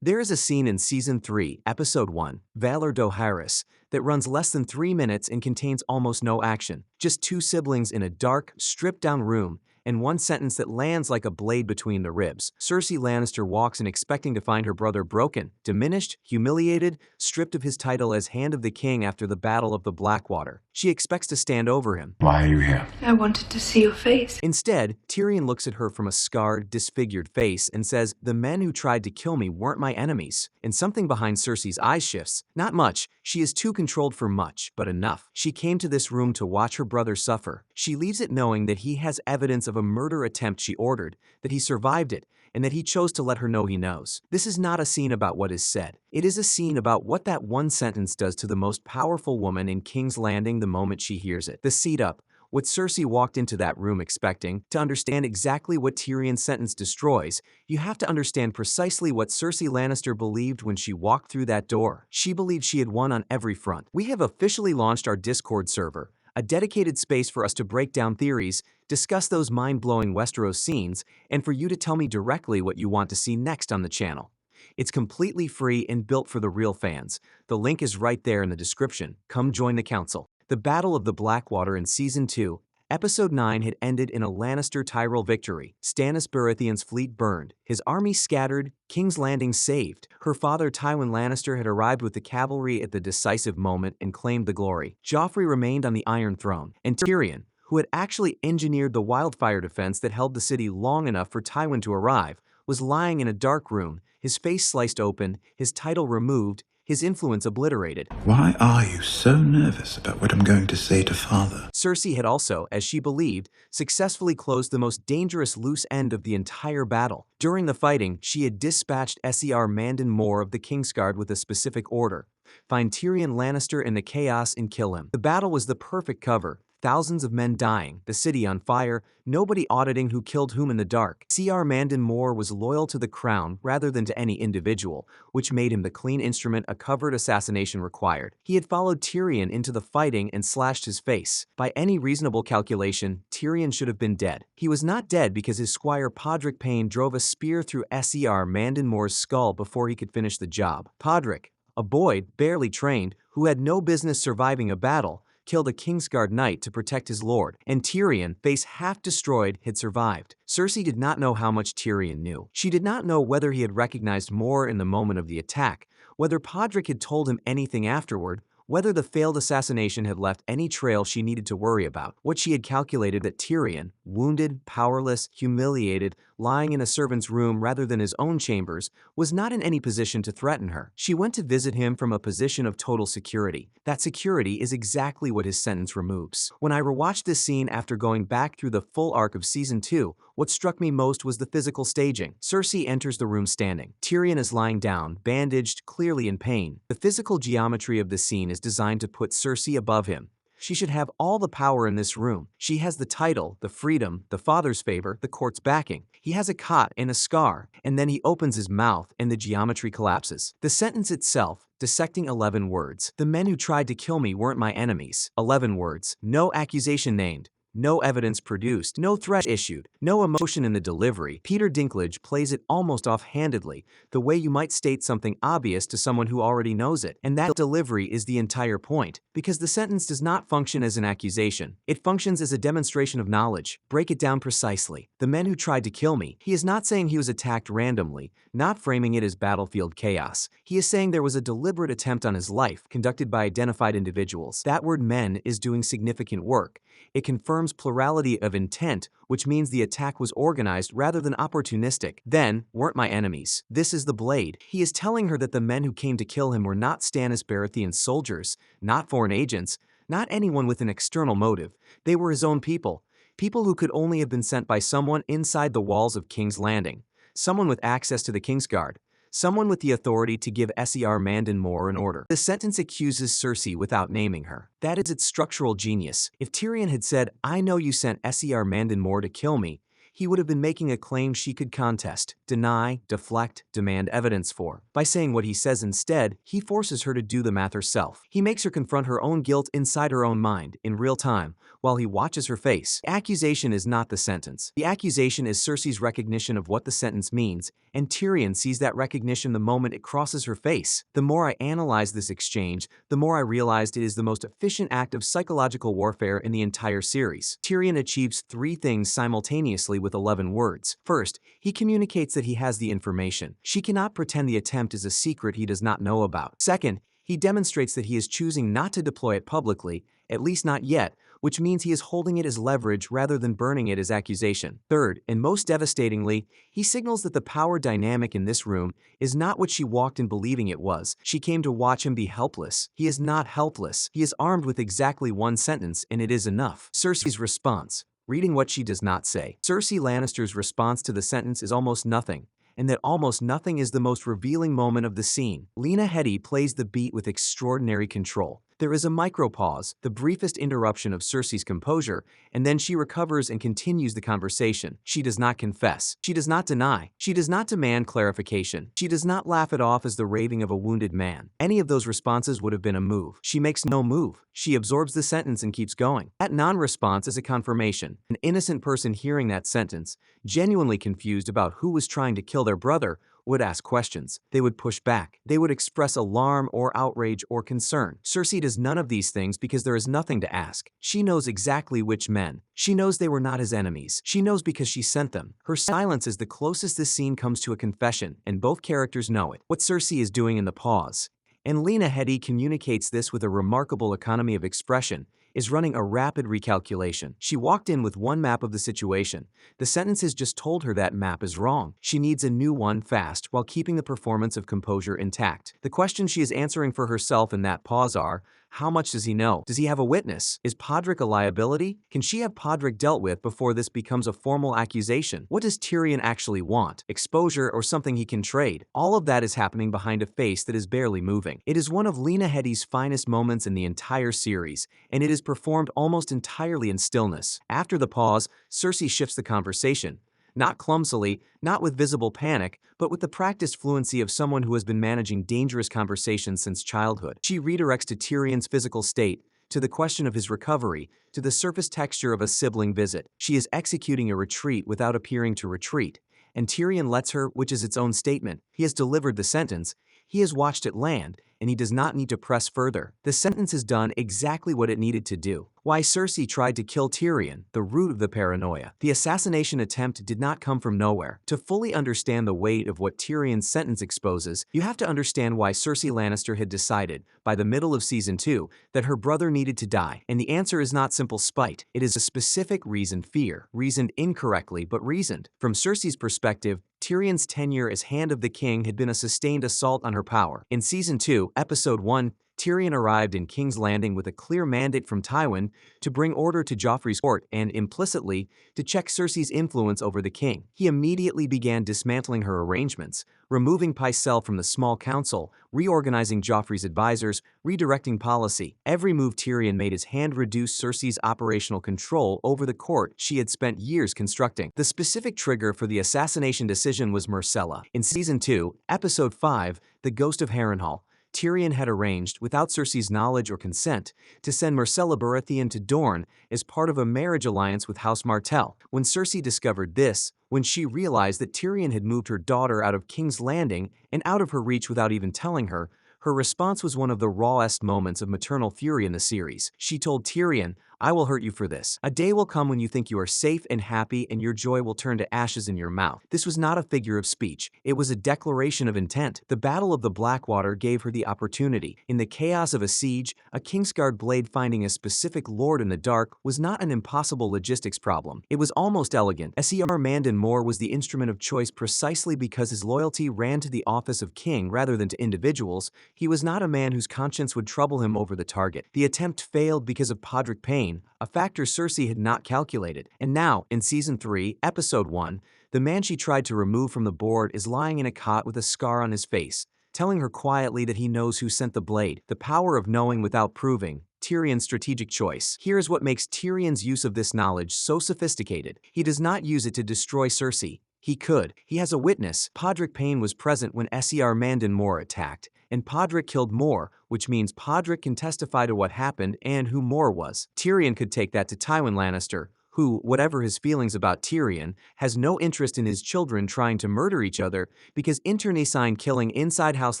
There is a scene in Season 3, Episode 1, Valor do Harris, that runs less than 3 minutes and contains almost no action. Just two siblings in a dark, stripped-down room, and one sentence that lands like a blade between the ribs. Cersei Lannister walks in expecting to find her brother broken, diminished, humiliated, stripped of his title as Hand of the King after the Battle of the Blackwater. She expects to stand over him. Why are you here? I wanted to see your face. Instead, Tyrion looks at her from a scarred, disfigured face and says, "The men who tried to kill me weren't my enemies." And something behind Cersei's eyes shifts. Not much. She is too controlled for much, but enough. She came to this room to watch her brother suffer. She leaves it knowing that he has evidence of a murder attempt she ordered, that he survived it, and that he chose to let her know he knows. This is not a scene about what is said. It is a scene about what that one sentence does to the most powerful woman in King's Landing the moment she hears it. The seat up. What Cersei walked into that room expecting. To understand exactly what Tyrion's sentence destroys, you have to understand precisely what Cersei Lannister believed when she walked through that door. She believed she had won on every front. We have officially launched our Discord server, a dedicated space for us to break down theories, discuss those mind-blowing Westeros scenes, and for you to tell me directly what you want to see next on the channel. It's completely free and built for the real fans. The link is right there in the description. Come join the council. The Battle of the Blackwater in Season 2, Episode 9 had ended in a Lannister-Tyrell victory. Stannis Baratheon's fleet burned, his army scattered, King's Landing saved. Her father Tywin Lannister had arrived with the cavalry at the decisive moment and claimed the glory. Joffrey remained on the Iron Throne, and Tyrion, who had actually engineered the wildfire defense that held the city long enough for Tywin to arrive, was lying in a dark room, his face sliced open, his title removed, his influence obliterated. Why are you so nervous about what I'm going to say to Father? Cersei had also, as she believed, successfully closed the most dangerous loose end of the entire battle. During the fighting, she had dispatched Ser Mandon Moore of the Kingsguard with a specific order: find Tyrion Lannister in the chaos and kill him. The battle was the perfect cover. Thousands of men dying, the city on fire, nobody auditing who killed whom in the dark. Ser Mandon Moore was loyal to the crown rather than to any individual, which made him the clean instrument a covert assassination required. He had followed Tyrion into the fighting and slashed his face. By any reasonable calculation, Tyrion should have been dead. He was not dead because his squire Podrick Payne drove a spear through Ser Mandon Moore's skull before he could finish the job. Podrick, a boy barely trained, who had no business surviving a battle, killed a Kingsguard knight to protect his lord, and Tyrion, face half destroyed, had survived. Cersei did not know how much Tyrion knew. She did not know whether he had recognized Moore in the moment of the attack, whether Podrick had told him anything afterward, whether the failed assassination had left any trail she needed to worry about. What she had calculated that Tyrion, wounded, powerless, humiliated, lying in a servant's room rather than his own chambers, was not in any position to threaten her. She went to visit him from a position of total security. That security is exactly what his sentence removes. When I rewatched this scene after going back through the full arc of Season 2, what struck me most was the physical staging. Cersei enters the room standing. Tyrion is lying down, bandaged, clearly in pain. The physical geometry of the scene is designed to put Cersei above him. She should have all the power in this room. She has the title, the freedom, the father's favor, the court's backing. He has a cot and a scar, and then he opens his mouth and the geometry collapses. The sentence itself, dissecting 11 words. The men who tried to kill me weren't my enemies. 11 words. No accusation named. No evidence produced, no threat issued, no emotion in the delivery. Peter Dinklage plays it almost offhandedly, the way you might state something obvious to someone who already knows it. And that delivery is the entire point, because the sentence does not function as an accusation. It functions as a demonstration of knowledge. Break it down precisely. The men who tried to kill me. He is not saying he was attacked randomly, not framing it as battlefield chaos. He is saying there was a deliberate attempt on his life, conducted by identified individuals. That word men is doing significant work. It confirms plurality of intent, which means the attack was organized rather than opportunistic. Then, weren't my enemies. This is the blade. He is telling her that the men who came to kill him were not Stannis Baratheon's soldiers, not foreign agents, not anyone with an external motive. They were his own people. People who could only have been sent by someone inside the walls of King's Landing. Someone with access to the Kingsguard. Someone with the authority to give Ser Mandon Moore an order. The sentence accuses Cersei without naming her. That is its structural genius. If Tyrion had said, "I know you sent Ser Mandon Moore to kill me," he would have been making a claim she could contest. deny, deflect, demand evidence for. By saying what he says instead, he forces her to do the math herself. He makes her confront her own guilt inside her own mind, in real time, while he watches her face. The accusation is not the sentence. The accusation is Cersei's recognition of what the sentence means, and Tyrion sees that recognition the moment it crosses her face. The more I analyzed this exchange, the more I realized it is the most efficient act of psychological warfare in the entire series. Tyrion achieves 3 things simultaneously with 11 words. First, he communicates that he has the information. She cannot pretend the attempt is a secret he does not know about. Second, he demonstrates that he is choosing not to deploy it publicly, at least not yet, which means he is holding it as leverage rather than burning it as accusation. Third, and most devastatingly, he signals that the power dynamic in this room is not what she walked in believing it was. She came to watch him be helpless. He is not helpless. He is armed with exactly 1 sentence, and it is enough. Cersei's response. Reading what she does not say. Cersei Lannister's response to the sentence is almost nothing, and that almost nothing is the most revealing moment of the scene. Lena Headey plays the beat with extraordinary control. There is a micro-pause, the briefest interruption of Cersei's composure, and then she recovers and continues the conversation. She does not confess. She does not deny. She does not demand clarification. She does not laugh it off as the raving of a wounded man. Any of those responses would have been a move. She makes no move. She absorbs the sentence and keeps going. That non-response is a confirmation. An innocent person hearing that sentence, genuinely confused about who was trying to kill their brother, would ask questions. They would push back. They would express alarm or outrage or concern. Cersei does none of these things because there is nothing to ask. She knows exactly which men. She knows they were not his enemies. She knows because she sent them. Her silence is the closest this scene comes to a confession, and both characters know it. What Cersei is doing in the pause. And Lena Headey communicates this with a remarkable economy of expression, is running a rapid recalculation. She walked in with 1 map of the situation. The sentence has just told her that map is wrong. She needs a new one fast while keeping the performance of composure intact. The questions she is answering for herself in that pause are, how much does he know? Does he have a witness? Is Podrick a liability? Can she have Podrick dealt with before this becomes a formal accusation? What does Tyrion actually want? Exposure or something he can trade? All of that is happening behind a face that is barely moving. It is one of Lena Headey's finest moments in the entire series, and it is performed almost entirely in stillness. After the pause, Cersei shifts the conversation. Not clumsily, not with visible panic, but with the practiced fluency of someone who has been managing dangerous conversations since childhood. She redirects to Tyrion's physical state, to the question of his recovery, to the surface texture of a sibling visit. She is executing a retreat without appearing to retreat. And Tyrion lets her, which is its own statement. He has delivered the sentence. He has watched it land, and he does not need to press further. The sentence has done exactly what it needed to do. Why Cersei tried to kill Tyrion, the root of the paranoia. The assassination attempt did not come from nowhere. To fully understand the weight of what Tyrion's sentence exposes, you have to understand why Cersei Lannister had decided, by the middle of Season 2, that her brother needed to die. And the answer is not simple spite. It is a specific reasoned fear. Reasoned incorrectly, but reasoned. From Cersei's perspective, Tyrion's tenure as Hand of the King had been a sustained assault on her power. In Season 2, Episode 1, Tyrion arrived in King's Landing with a clear mandate from Tywin to bring order to Joffrey's court and, implicitly, to check Cersei's influence over the king. He immediately began dismantling her arrangements, removing Pycelle from the small council, reorganizing Joffrey's advisors, redirecting policy. Every move Tyrion made his hand reduced Cersei's operational control over the court she had spent years constructing. The specific trigger for the assassination decision was Myrcella. In Season 2, Episode 5, The Ghost of Harrenhal, Tyrion had arranged, without Cersei's knowledge or consent, to send Myrcella Baratheon to Dorne as part of a marriage alliance with House Martell. When Cersei discovered this, when she realized that Tyrion had moved her daughter out of King's Landing and out of her reach without even telling her, her response was one of the rawest moments of maternal fury in the series. She told Tyrion, "I will hurt you for this. A day will come when you think you are safe and happy and your joy will turn to ashes in your mouth." This was not a figure of speech. It was a declaration of intent. The Battle of the Blackwater gave her the opportunity. In the chaos of a siege, a Kingsguard blade finding a specific lord in the dark was not an impossible logistics problem. It was almost elegant. Ser Mandon Moore was the instrument of choice precisely because his loyalty ran to the office of king rather than to individuals. He was not a man whose conscience would trouble him over the target. The attempt failed because of Podrick Payne, a factor Cersei had not calculated. And now, in Season 3, Episode 1, the man she tried to remove from the board is lying in a cot with a scar on his face, telling her quietly that he knows who sent the blade. The power of knowing without proving. Tyrion's strategic choice. Here's what makes Tyrion's use of this knowledge so sophisticated. He does not use it to destroy Cersei. He could. He has a witness. Podrick Payne was present when Ser Mandon Moore attacked, and Podrick killed Moore, which means Podrick can testify to what happened and who Moore was. Tyrion could take that to Tywin Lannister, who, whatever his feelings about Tyrion, has no interest in his children trying to murder each other because internecine killing inside House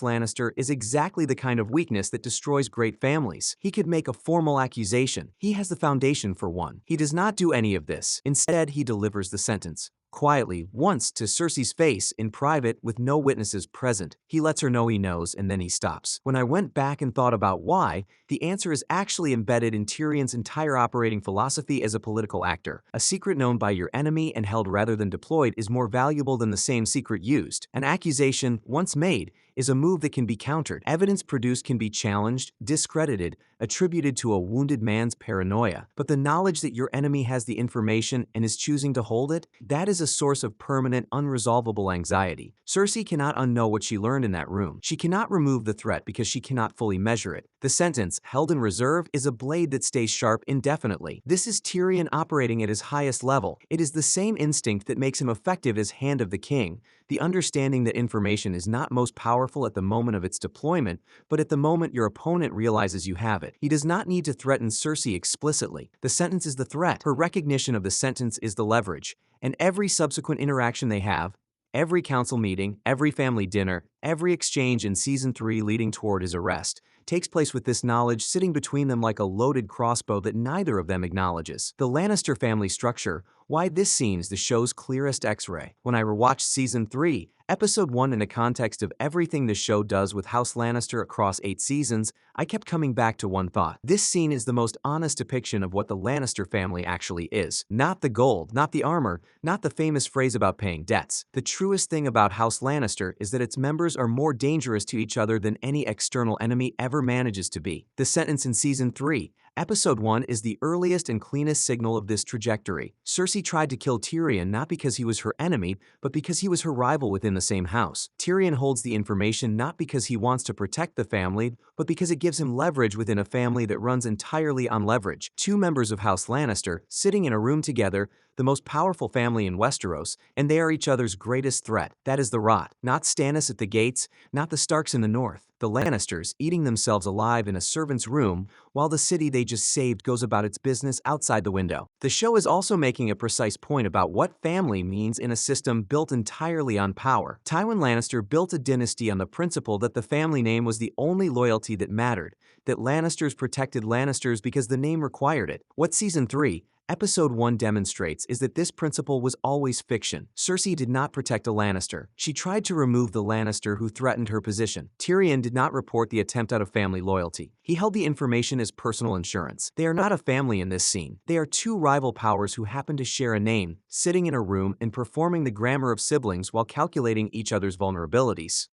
Lannister is exactly the kind of weakness that destroys great families. He could make a formal accusation. He has the foundation for one. He does not do any of this. Instead, he delivers the sentence. Quietly, once to Cersei's face, in private, with no witnesses present. He lets her know he knows, and then he stops. When I went back and thought about why, the answer is actually embedded in Tyrion's entire operating philosophy as a political actor. A secret known by your enemy and held rather than deployed is more valuable than the same secret used. An accusation, once made, is a move that can be countered. Evidence produced can be challenged, discredited, attributed to a wounded man's paranoia. But the knowledge that your enemy has the information and is choosing to hold it, that is a source of permanent, unresolvable anxiety. Cersei cannot unknow what she learned in that room. She cannot remove the threat because she cannot fully measure it. The sentence, held in reserve, is a blade that stays sharp indefinitely. This is Tyrion operating at his highest level. It is the same instinct that makes him effective as Hand of the King, the understanding that information is not most powerful at the moment of its deployment, but at the moment your opponent realizes you have it. He does not need to threaten Cersei explicitly. The sentence is the threat. Her recognition of the sentence is the leverage. And every subsequent interaction they have, every council meeting, every family dinner, every exchange in Season 3 leading toward his arrest, takes place with this knowledge sitting between them like a loaded crossbow that neither of them acknowledges. The Lannister family structure, why this scene is the show's clearest X-ray. When I rewatched Season 3, Episode 1 in the context of everything the show does with House Lannister across 8 seasons, I kept coming back to one thought. This scene is the most honest depiction of what the Lannister family actually is. Not the gold, not the armor, not the famous phrase about paying debts. The truest thing about House Lannister is that its members are more dangerous to each other than any external enemy ever manages to be. The sentence in Season 3, Episode 1 is the earliest and cleanest signal of this trajectory. Cersei tried to kill Tyrion not because he was her enemy, but because he was her rival within the same house. Tyrion holds the information not because he wants to protect the family, but because it gives him leverage within a family that runs entirely on leverage. Two members of House Lannister, sitting in a room together, the most powerful family in Westeros, and they are each other's greatest threat. That is the rot. Not Stannis at the gates, not the Starks in the north. The Lannisters, eating themselves alive in a servant's room, while the city they just saved goes about its business outside the window. The show is also making a precise point about what family means in a system built entirely on power. Tywin Lannister built a dynasty on the principle that the family name was the only loyalty that mattered, that Lannisters protected Lannisters because the name required it. What Season 3, Episode 1 demonstrates is that this principle was always fiction. Cersei did not protect a Lannister. She tried to remove the Lannister who threatened her position. Tyrion did not report the attempt out of family loyalty. He held the information as personal insurance. They are not a family in this scene. They are two rival powers who happen to share a name, sitting in a room and performing the grammar of siblings while calculating each other's vulnerabilities.